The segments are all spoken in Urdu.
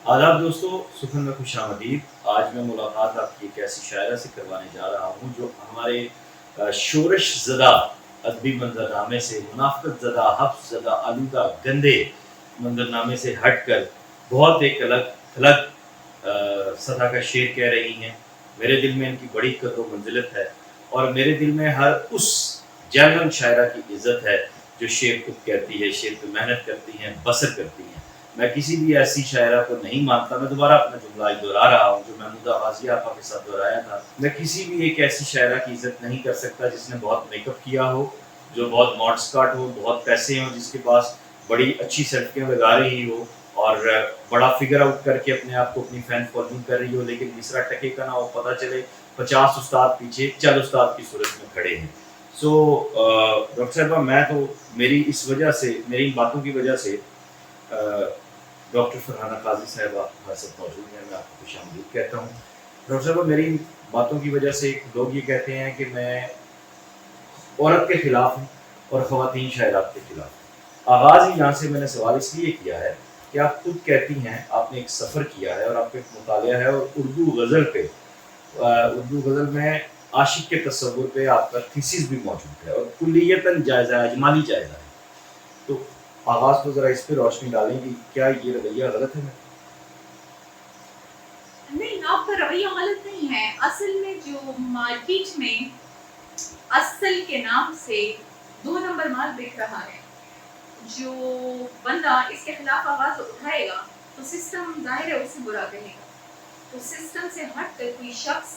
آداب دوستو، سخن میں خوش آمدید۔ آج میں ملاقات آپ کی ایک ایسی شاعرہ سے کروانے جا رہا ہوں جو ہمارے شورش زدہ ادبی منظرنامے سے، منافقت زدہ، حفظ زدہ، آلودہ گندے منظرنامے سے ہٹ کر بہت ایک الگ تھلگ سطح کا شعر کہہ رہی ہیں۔ میرے دل میں ان کی بڑی قدر و منزلت ہے، اور میرے دل میں ہر اس جنرل شاعرہ کی عزت ہے جو شعر خود کہتی ہے، شعر پہ محنت کرتی ہیں، بسر کرتی ہیں۔ میں کسی بھی ایسی شاعرہ کو نہیں مانتا، میں دوبارہ اپنا جملہ دہرا رہا ہوں جو محمودہ غازیہ آپا کے ساتھ دہرایا تھا۔ میں کسی بھی ایک ایسی شاعرہ کی عزت نہیں کر سکتا جس نے بہت میک اپ کیا ہو، جو بہت ماڈ اسکارٹ ہو، بہت پیسے ہوں، جس کے پاس بڑی اچھی سڑکیں لگا رہی ہو اور بڑا فگر آؤٹ کر کے اپنے آپ کو اپنی فین فالوئنگ کر رہی ہو، لیکن مصرا ٹکے کا نہ ہو، پتہ چلے 50 استاد پیچھے چل استاد کی صورت میں کھڑے ہیں۔ ڈاکٹر صاحبہ، میں تو میری اس وجہ سے، میری ان باتوں کی وجہ سے ڈاکٹر فرحانہ قاضی صاحبہ ہمارے ساتھ موجود ہیں، میں آپ کو خوش آمدید کہتا ہوں۔ ڈاکٹر صاحبہ، میری ان باتوں کی وجہ سے لوگ یہ کہتے ہیں کہ میں عورت کے خلاف ہوں اور خواتین شاعرات کے خلاف ہوں۔ آغاز ہی یہاں سے میں نے سوال اس لیے کیا ہے کہ آپ خود کہتی ہیں، آپ نے ایک سفر کیا ہے اور آپ کا ایک مطالعہ ہے، اور اردو غزل میں عاشق کے تصور پہ آپ کا تھیسس بھی موجود ہے اور کلیتاً جائزہ ہے، اجمالی جائزہ ہے۔ تو آغاز تو ذرا اس پہ روشنی ڈالیں کہ کیا یہ رویہ غلط ہے؟ نہیں، آپ کا رویہ غلط نہیں ہے۔ اصل میں جو مارکیٹ میں اصل کے نام سے 2 نمبر مال بک رہا ہے، جو بندہ اس کے خلاف آواز اٹھائے گا تو سسٹم ظاہر ہے اسے برا کہے گا۔ تو سسٹم سے ہٹ کر کوئی شخص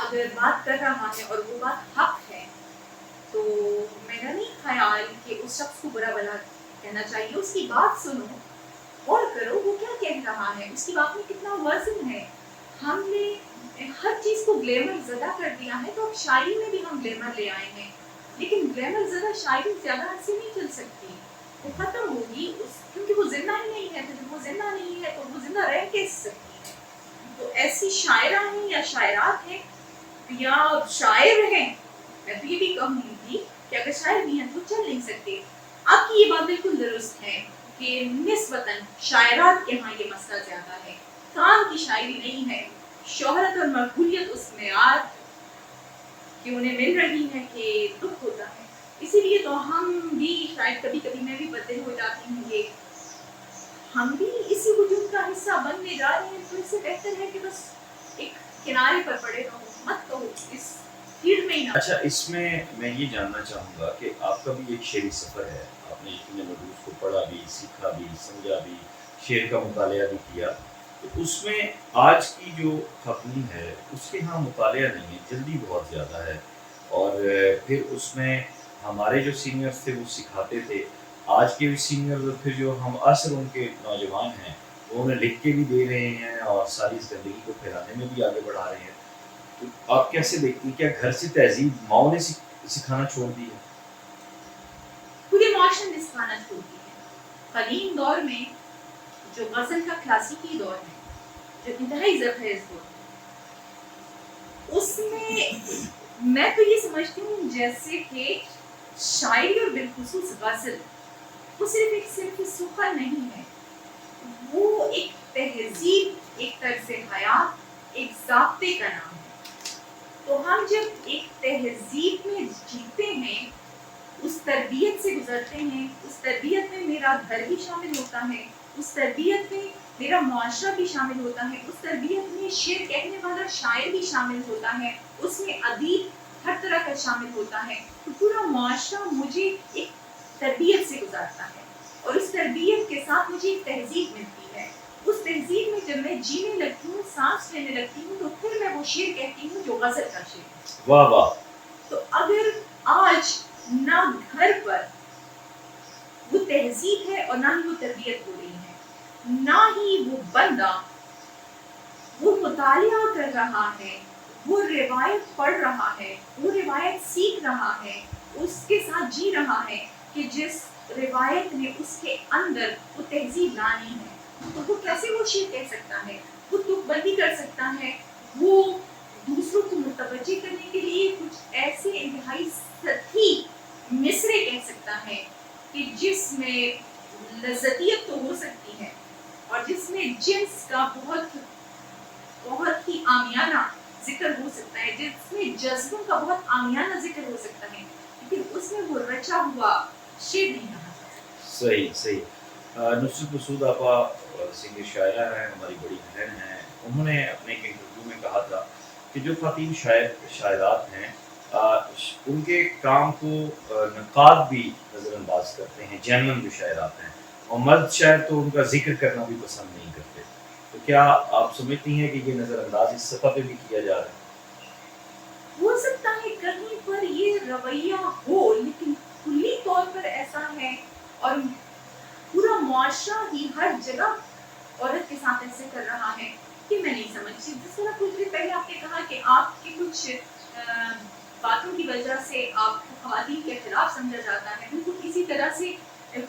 اگر بات کر رہا ہے اور وہ بات حق ہے، تو میرا نہیں خیال کہ اس شخص کو برا بلا کہنا چاہیے۔ اس کی بات سنو، غور کرو وہ کیا کہہ رہا ہے، اس کی بات میں کتنا وزن ہے۔ ہم نے ہر چیز کو گلیمر زدہ کر دیا ہے، تو اب شاعری میں بھی ہم گلیمر لے آئے ہیں، لیکن گلیمر زدہ شاعری زیادہ عرصے نہیں چل سکتی، وہ ختم ہوگی، کیونکہ وہ زندہ ہی نہیں ہے۔ تو جب وہ زندہ نہیں ہے تو وہ زندہ رہ کیسے سکتی ہے؟ تو ایسی شاعرہ ہیں یا شاعرات ہیں یا شاعر ہیں، میں تو یہ بھی کہوں گی کہ اگر شاعر بھی ہیں تو چل نہیں سکتے۔ آپ کی یہ بات بالکل درست ہے کہ نسبتاً شاعرات کے ہاں یہ مسئلہ زیادہ ہے، کام کی شاعری نہیں ہے، شہرت اور مقبولیت اس معیار کہ انہیں مل رہی ہے کہ دکھ ہوتا ہے۔ اسی لیے تو ہم بھی شاید کبھی کبھی میں بھی بدل ہو جاتی ہوں، یہ ہم بھی اسی وجود کا حصہ بننے جا رہے ہیں، تو اس سے بہتر ہے کہ بس ایک کنارے پر پڑے رہو، مت کہو اس فیلڈ میں ہی نہ۔ اچھا، اس میں یہ جاننا چاہوں گا کہ آپ کا بھی ایک شعری سفر ہے، آپ نے یقیناً اس کو پڑھا بھی، سیکھا بھی، سمجھا بھی، شعر کا مطالعہ بھی کیا، تو اس میں آج کی جو خواتین ہے اس کے ہاں مطالعہ نہیں ہے، جلدی بہت زیادہ ہے، اور پھر اس میں ہمارے جو سینئرز تھے وہ سکھاتے تھے، آج کے بھی سینئرز اور پھر جو ہم عصر ان کے نوجوان ہیں وہ انہیں لکھ کے بھی دے رہے ہیں اور ساری اس گندگی کو پھیلانے میں بھی آگے بڑھا رہے ہیں۔ تو آپ کیسے دیکھتی ہیں، کیا گھر سے تہذیب ماؤں نے سکھانا چھوڑ دی ہے؟ پورے معاشرے نے سکھانا چھوڑ دی ہے۔ قدیم دور میں جو غزل کا کلاسیکی دور ہے، جو انتہائی زرخیز دور ہے، اس میں تو یہ سمجھتی ہوں جیسے کہ شاعری اور بالخصوص غزل وہ صرف سخن نہیں ہے، وہ ایک تہذیب، ایک طرز حیات، ایک ضابطے کا نام ہے۔ تو ہم جب ایک تہذیب میں جیتے ہیں، اس تربیت سے گزرتے ہیں، اس تربیت میں میرا گھر بھی شامل ہوتا ہے، اس تربیت میں میرا معاشرہ بھی شامل ہوتا ہے، اس تربیت میں شعر کہنے والا شاعر بھی شامل ہوتا ہے، اس میں ادیب ہر طرح کا شامل ہوتا ہے، تو پورا معاشرہ مجھے ایک تربیت سے گزارتا ہے، اور اس تربیت کے ساتھ مجھے ایک تہذیب ملتی ہے۔ اس تہذیب میں جب میں جینے لگتی ہوں، سانس لینے لگتی ہوں، تو پھر میں وہ شعر کہتی ہوں جو غزل کا شعر ہے۔ واہ واہ! تو اگر آج نہ گھر پر وہ تہذیب ہے اور نہ ہی وہ تربیت ہو رہی ہے، نہ ہی وہ بندہ وہ مطالعہ کر رہا ہے، وہ روایت پڑھ رہا ہے، وہ روایت سیکھ رہا ہے، اس کے ساتھ جی رہا ہے کہ جس روایت نے اس کے اندر وہ تہذیب لانی ہے، تو وہ کیسے وہ شعر کہہ سکتا ہے؟ وہ تک بندی کر سکتا ہے، وہ دوسروں کو متوجہ کرنے کے لیے کچھ ایسے انتہائی سطحی مصرے کہہ سکتا ہے کہ جس میں لذتیت تو ہو سکتی ہے اور اور جس میں جنس کا بہت ہی عامیانہ ذکر ہو سکتا ہے، جس میں جذبوں کا بہت عامیانہ ذکر ہو سکتا ہے، لیکن اس میں وہ رچا ہوا شعر نہیں کہا جا سکتا۔ صحیح صحیح۔ نصرت مسعود آپا سینئر شاعرہ ہیں، ہماری بڑی بہن ہیں، انہوں نے اپنے ایک انٹرویو میں کہا تھا کہ جو خواتین شاعرات ہیں ان کے کام کو نقاد بھی نظر انداز کرتے ہیں، جینون جو شاعرات ہیں، اور مرد شاعر تو ان کا ذکر کرنا بھی پسند نہیں کرتے۔ تو کیا آپ سمجھتی ہیں کہ یہ نظر انداز اس سطح پہ بھی کیا جا رہا ہے؟ ہو سکتا ہے کہیں پر یہ رویہ ہو، لیکن کلی طور پر ایسا ہے، اور پورا معاشرہ ہی ہر جگہ عورت کے ساتھ ایسے کر رہا ہے کہ میں نہیں سمجھتی۔ جس طرح کچھ دن پہلے آپ نے کہا کہ آپ کی کچھ باتوں کی وجہ سے آپ کو خواتین کے خلاف سمجھا جاتا ہے، بالکل اسی طرح سے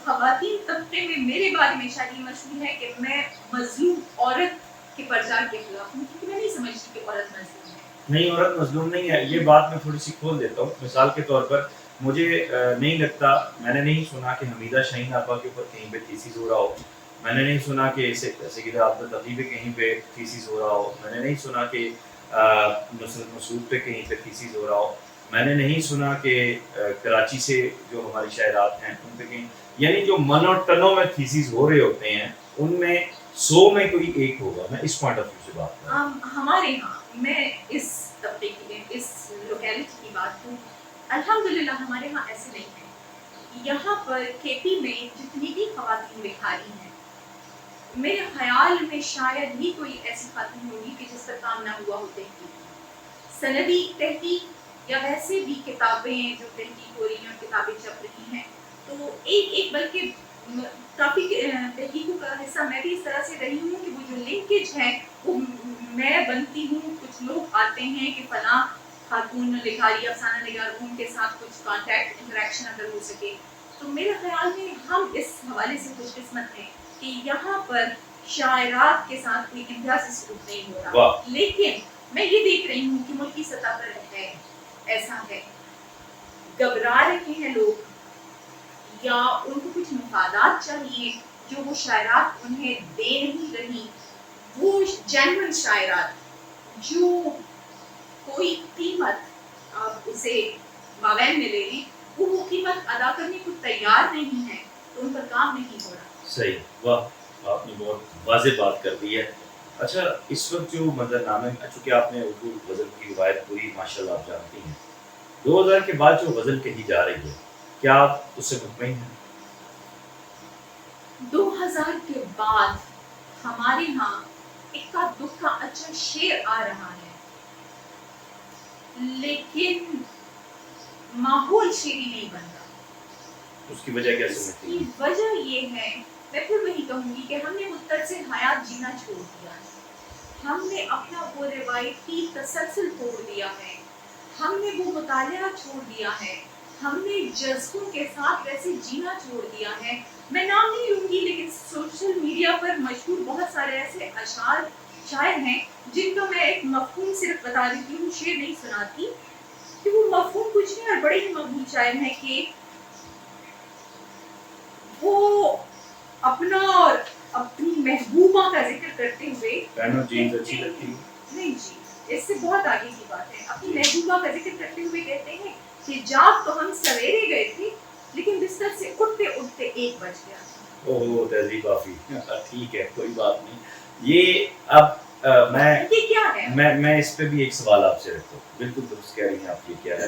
خواتین طبقے میں میرے بارے میں شاید یہ مشہور ہے کہ میں مظلوم عورت کے پرچار کے خلاف ہوں، کیونکہ میں نہیں سمجھتی کہ عورت مظلوم ہے۔ نہیں، عورت مظلوم نہیں ہے، یہ بات میں تھوڑی سی کھول دیتا ہوں۔ مثال کے طور پر مجھے نہیں لگتا، میں نے نہیں سنا کہ حمیدہ شاہین آپا کے اوپر کہیں پہ تھیسس ہو رہا ہو، میں نے نہیں سنا کہ سیدہ عبدت عطیہ پہ کہیں پہ تھیسس ہو رہا ہو، میں نے نہیں سنا کہ نصرت مسعود پہ کہیں پہ تھیسس ہو رہا ہو، میں نے نہیں سنا کہ کراچی سے جو ہماری شاعرات ہیں ان پہ کہیں، یعنی جو من اور ٹنوں میں تھیسس ہو رہے ہوتے ہیں ان میں 100 میں کوئی ایک ہوگا۔ میں اس پوائنٹ آف ویو سے بات کر رہا ہوں۔ ہمارے یہاں میں اس طبقے کی اس لوکیلٹی کی بات کروں، الحمدللہ ہمارے یہاں ایسے نہیں ہے۔ یہاں پر کھیتی میں جتنی بھی خواتین بکھاری ہیں، میرے خیال میں شاید ہی کوئی ایسی خاتون ہوگی کہ جس پر کام نہ ہوا ہو تحقیق، سندی تحقیق یا ویسے بھی کتابیں جو تحقیق ہو رہی ہیں اور کتابیں چھپ رہی ہیں، تو ایک بلکہ کافی تحقیقوں کا حصہ میں بھی اس طرح سے رہی ہوں کہ وہ جو لنکیج ہے وہ میں بنتی ہوں، کچھ لوگ آتے ہیں کہ فلاں خاتون لکھاری افسانہ نگار، ان کے ساتھ کچھ کانٹیکٹ انٹریکشن اگر ہو سکے، تو میرے خیال میں ہم اس حوالے سے خوش قسمت ہیں کہ یہاں پر شاعرات کے ساتھ کوئی امتیازی سلوک نہیں ہو رہا۔ لیکن میں یہ دیکھ رہی ہوں کہ ملکی سطح پر ہے، ایسا ہے، گھبرا رہے ہیں لوگ، یا ان کو کچھ مفادات چاہیے جو وہ شاعرات انہیں دے نہیں رہی۔ وہ جینون شاعرات جو کوئی قیمت آپ اسے مابین میں لے لیں، وہ قیمت ادا کرنے کو تیار نہیں ہے، تو ان پر کام نہیں ہو رہا۔ صحیح، واہ، آپ نے بہت واضح بات کر دی ہے۔ اچھا، اس وقت جو منظرنامے میں، چونکہ آپ نے اردو غزل کی روایت پوری ماشاءاللہ آپ جانتی ہیں، 2000 کے بعد جو غزل کہی جا رہی ہے، کیا آپ اس سے مطمئن ہیں؟ 2000 کے بعد ہمارے ہاں اکا دکا اچھا شعر آ رہا ہے، لیکن ماحول شعری نہیں بن رہا۔ اس کی وجہ کیا اس سمجھتی کی ہیں؟ وجہ یہ ہے، میں پھر وہی کہوں گی کہ ہم نے متصل حیات جینا چھوڑ دیا ہے، ہم نے اپنا وہ روایتی تسلسل توڑ دیا ہے، ہم نے وہ مطالعہ چھوڑ دیا ہے، ہم نے جذبوں کے ساتھ ویسے جینا چھوڑ دیا ہے۔ میں نام نہیں لوں گی، لیکن سوشل میڈیا پر مشہور بہت سارے ایسے اشعار شاعر ہیں جن کا میں ایک مفہوم صرف بتا دیتی ہوں، شعر نہیں سناتی، کہ وہ مفہوم کچھ نہیں اور بڑے ہی مقبول شاعر ہیں کہ وہ اپنا اور اپنی محبوبہ کا ذکر کرتے ہوئے پہنو جینز اچھی لگتی ہے؟ نہیں جی، اس سے بہت آگے کی بات ہے، اپنی محبوبہ کا ذکر کرتے ہوئے کہتے ہیں کہ جاگ تو ہم سویرے گئے تھے، لیکن بستر سے اٹھتے اٹھتے 1 بج گیا۔ اوہ تہذیب کافی، ٹھیک ہے، کوئی بات نہیں۔ یہ اب یہ کیا ہے؟ میں اس پہ بھی ایک سوال آپ سے رکھتا ہوں، بالکل درست کہہ رہی ہیں آپ، یہ کیا ہے؟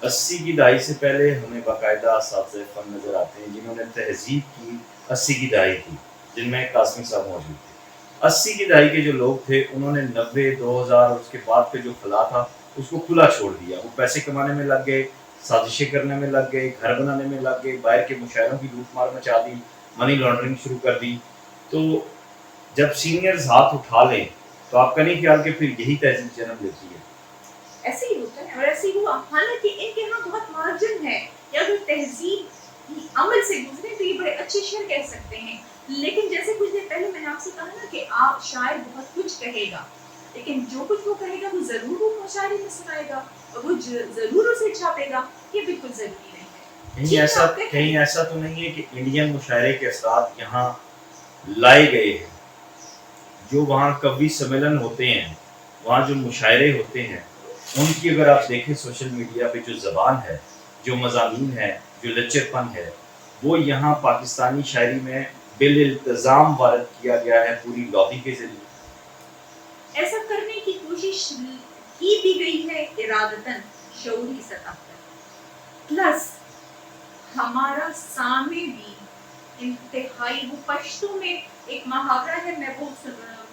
80 کی دہائی سے پہلے ہمیں باقاعدہ اساتذہ فن نظر آتے ہیں جنہوں نے تہذیب کی 80 کی دہائی کی، جن میں قاسمی صاحب موجود تھے۔ 80 کی دہائی کے جو لوگ تھے انہوں نے 90 2000 اور اس کے بعد پہ جو خلا تھا اس کو کھلا چھوڑ دیا، وہ پیسے کمانے میں لگ گئے، سازشیں کرنے میں لگ گئے، گھر بنانے میں لگ گئے، باہر کے مشاعروں کی لوٹ مار مچا دی، منی لانڈرنگ شروع کر دی۔ تو جب سینئرز ہاتھ اٹھا لیں تو آپ کا نہیں خیال کہ پھر یہی تہذیب جنم لیتی ہے؟ ایسے ہی ہوتا ہے اور ایسے ہی ہوا، حالانکہ ان کے یہاں بہت مارجن ہے، یا اگر تہذیب عمل سے گزرے تو یہ بڑے اچھے شعر کہہ سکتے ہیں، لیکن جیسے کچھ دیر پہلے میں نے آپ سے کہا نا کہ آپ شاعر بہت کچھ کہے گا، لیکن جو کچھ وہ کہے گا وہ ضرور وہ مشاعرے میں سنائے گا اور وہ ضرور اسے چھاپے گا، یہ بالکل ضروری نہیں ہے۔ کہیں ایسا تو نہیں ہے کہ انڈین مشاعرے کے اثرات یہاں لائے گئے ہیں؟ جو وہاں کوی سمیلن ہوتے ہیں، وہاں جو مشاعرے ہوتے ہیں، ان کی اگر آپ دیکھیں سوشل میڈیا پہ جو زبان ہے، جو مضامین ہے، جو لچر پن ہے، وہ یہاں پاکستانی شاعری میں بالالتزام وارد کیا گیا ہے پوری لوحی کے ذریعے. ایسا کرنے کی کوشش کی بھی گئی ہے ارادتاً شعوری سطح پر. پلس ہمارا سامنے بھی انتہائی، وہ پشتو میں ایک محاورہ ہے، میں وہ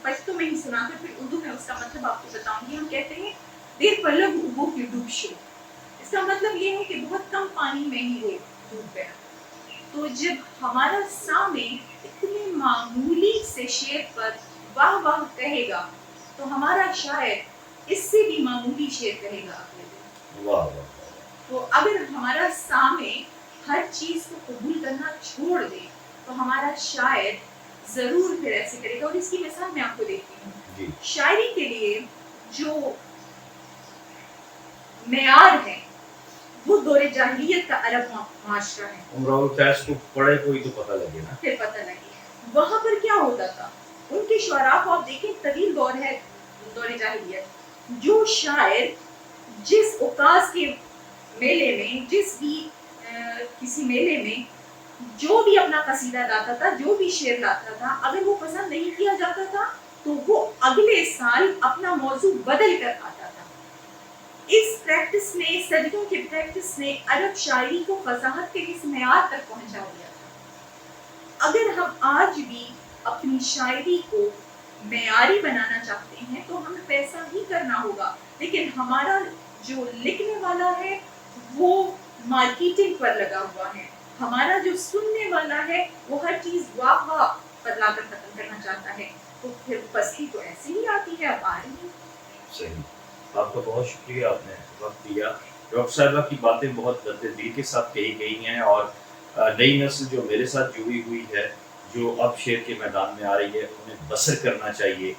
پشتو میں ہی سنا کر پھر اردو میں اس کا مطلب آپ کو بتاؤں گی. ہم کہتے ہیں دیر پلگ ابو کی ڈوب شو. اس کا مطلب یہ ہے کہ بہت کم پانی میں ہی وہ ڈوب گیا. تو جب ہمارا سامنے اتنے معمولی سے شعر پر واہ واہ کہے گا تو ہمارا شاعر اس سے بھی معمولی شعر کہے گا اگلے دن. واہ واہ. تو اگر ہمارا سامنے ہر چیز کو قبول کرنا چھوڑ دے تو ہمارا شاعر ضرور پھر ایسے کرے گا. اور اس کی مثال میں آپ کو دیتی ہوں. شاعری کے لیے جو معیار ہے وہ دور جاہلیت کا عرب معاشرہ ہے. امراء القیس کو پڑھے کوئی تو پتہ لگے نا. پھر پتہ لگے وہاں پر کیا ہوتا تھا. ان کے شعراء کو آپ دیکھیں، طویل دور ہے دور جاہلیت. جو شاعر جس اوقاز کے میلے میں، جس بھی کسی میلے میں جو بھی اپنا قصیدہ لاتا تھا، جو بھی شعر لاتا تھا، اگر وہ پسند نہیں کیا جاتا تھا تو وہ اگلے سال اپنا موضوع بدل کر آتا تھا. اس پریکٹس نے، صدیوں کے پریکٹس نے عرب شاعری کو فصاحت کے اس معیار تک پہنچا دیا تھا. اگر ہم آج بھی اپنی شاعری کو معیاری بنانا چاہتے ہیں تو ہمیں پیسہ ہی کرنا ہوگا. لیکن ہمارا جو لکھنے والا ہے وہ مارکیٹنگ پر لگا ہوا ہے. ہمارا جو سننے والا ہے وہ ہر چیز واہ واہ پر لا کر ختم کرنا چاہتا ہے. تو پھر پستی تو ایسی ہی آتی ہے. اب آ رہی ہے. صحیح. آپ کا بہت شکریہ، آپ نے وقت دیا. ڈاکٹر صاحبہ کی باتیں بہت درد دل کے ساتھ کہی گئی ہیں، اور نئی نسل جو میرے ساتھ جڑی ہوئی ہے، جو اب شعر کے میدان میں آ رہی ہے، انہیں بسر کرنا چاہیے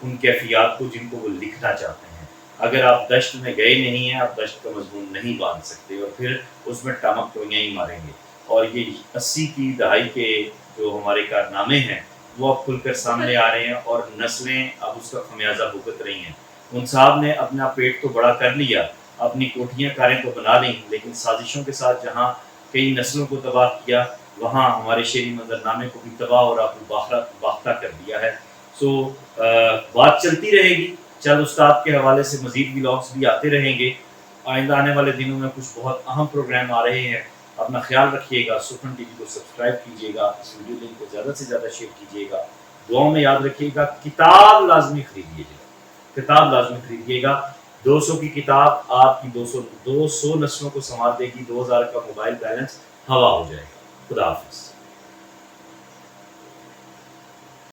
ان کیفیات کو جن کو وہ لکھنا چاہتے ہیں. اگر آپ دشت میں گئے نہیں ہیں، آپ دشت کا مضمون نہیں باندھ سکتے، اور پھر اس میں ٹامک ٹوئیاں ہی ماریں گے. اور یہ 80 کی دہائی کے جو ہمارے کارنامے ہیں وہ اب کھل کر سامنے آ رہے ہیں، اور نسلیں اب اس کا خمیازہ بھگت رہی ہیں. ان صاحب نے اپنا پیٹ تو بڑا کر لیا، اپنی کوٹھیاں کاریں تو بنا لیں، لیکن سازشوں کے ساتھ جہاں کئی نسلوں کو تباہ کیا، وہاں ہمارے شعری منظرنامے کو بھی تباہ اور باختہ کر دیا ہے. سو بات چلتی رہے گی. چند استاد کے حوالے سے مزید ولاگس بھی آتے رہیں گے. آئندہ آنے والے دنوں میں کچھ بہت اہم پروگرام آ رہے ہیں. اپنا خیال رکھیے گا. سخن ٹی وی کو سبسکرائب کیجیے گا. اس ویڈیو لنک کو زیادہ سے زیادہ شیئر کیجیے گا. دعاؤں میں یاد رکھیے گا. کتاب لازمی خریدیے گا. کتاب لازمی خریدیے گا. 200 کی کتاب آپ کی 200 نسلوں کو سنوار دے گی. 2000 کا موبائل بیلنس ہوا ہو جائے گا. خدا حافظ.